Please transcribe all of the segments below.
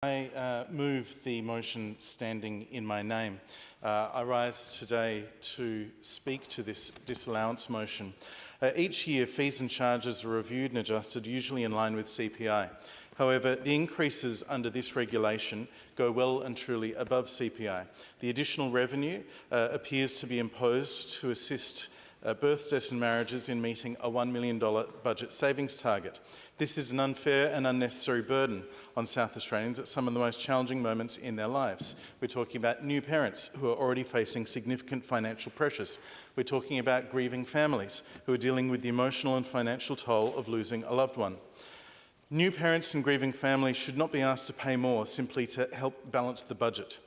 I move the motion standing in my name. I rise today to speak to this disallowance motion. Each year, fees and charges are reviewed and adjusted, usually in line with CPI. However, the increases under this regulation go well and truly above CPI. The additional revenue appears to be imposed to assist births, deaths and marriages in meeting a $1 million budget savings target. This is an unfair and unnecessary burden on South Australians at some of the most challenging moments in their lives. We're talking about new parents who are already facing significant financial pressures. We're talking about grieving families who are dealing with the emotional and financial toll of losing a loved one. New parents and grieving families should not be asked to pay more simply to help balance the budget.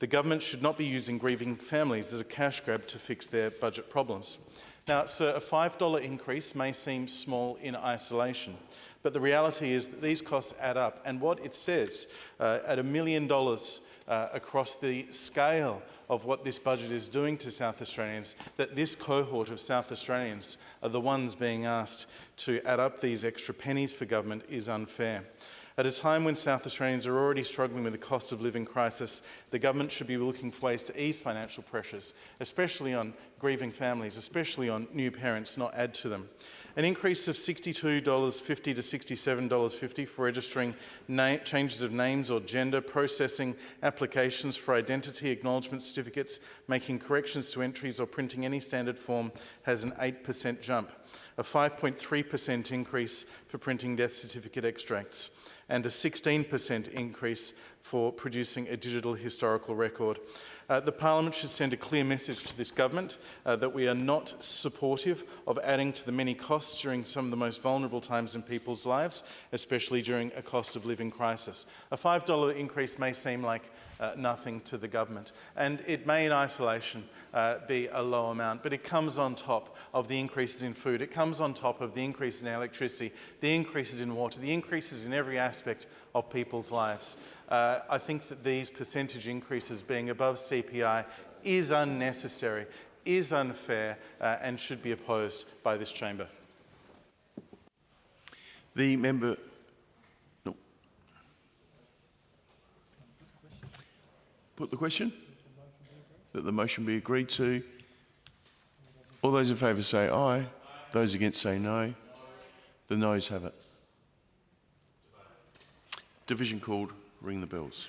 The government should not be using grieving families as a cash grab to fix their budget problems. Now, sir, a $5 increase may seem small in isolation, but the reality is that these costs add up, and what it says at $1 million across the scale of what this budget is doing to South Australians, that this cohort of South Australians are the ones being asked to add up these extra pennies for government is unfair. At a time when South Australians are already struggling with the cost of living crisis, the government should be looking for ways to ease financial pressures, especially on grieving families, especially on new parents, not add to them. An increase of $62.50 to $67.50 for registering changes of names or gender, processing applications for identity acknowledgement certificates, making corrections to entries or printing any standard form has an 8% jump. A 5.3% increase for printing death certificate extracts, and a 16% increase for producing a digital historical record. The Parliament should send a clear message to this government that we are not supportive of adding to the many costs during some of the most vulnerable times in people's lives, especially during a cost of living crisis. A $5 increase may seem like nothing to the government, and it may in isolation be a low amount, but it comes on top of the increases in food, it comes on top of the increases in electricity, the increases in water, the increases in every aspect of people's lives. I think that these percentage increases being above CPI is unnecessary, is unfair, and should be opposed by this chamber. The member... No. Put the question? That the motion be agreed to. All those in favour say aye. Those against say no. The noes have it. Division called. Ring the bells.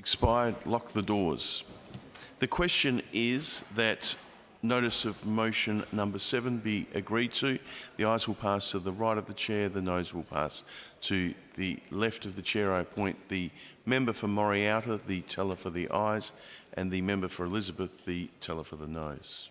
Expired. Lock the doors. The question is that notice of motion number 7 be agreed to. The ayes will pass to the right of the chair, the noes will pass to the left of the chair. I appoint the member for Moriouta, the teller for the ayes, and the member for Elizabeth, the teller for the noes.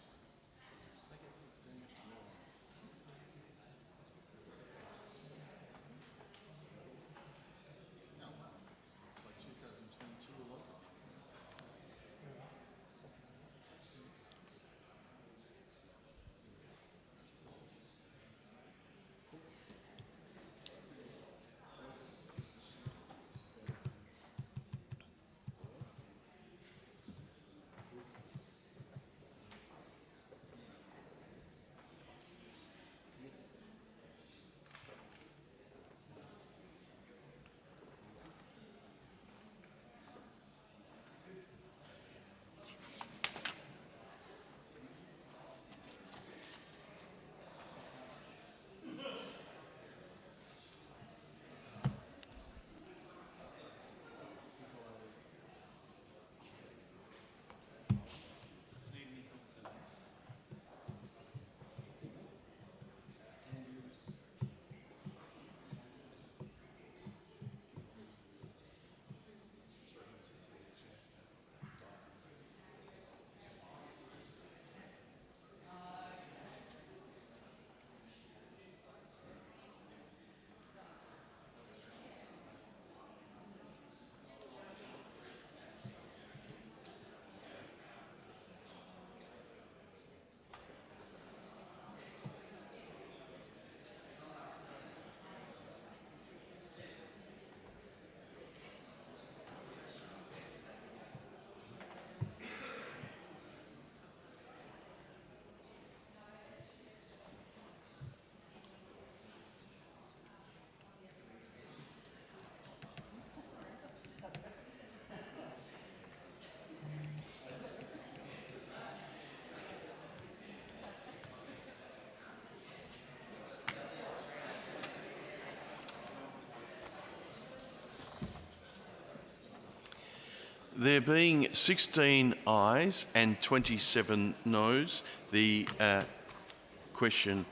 There being 16 ayes and 27 noes, the question,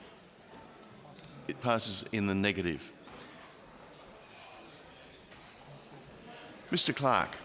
it passes in the negative. Mr. Clark.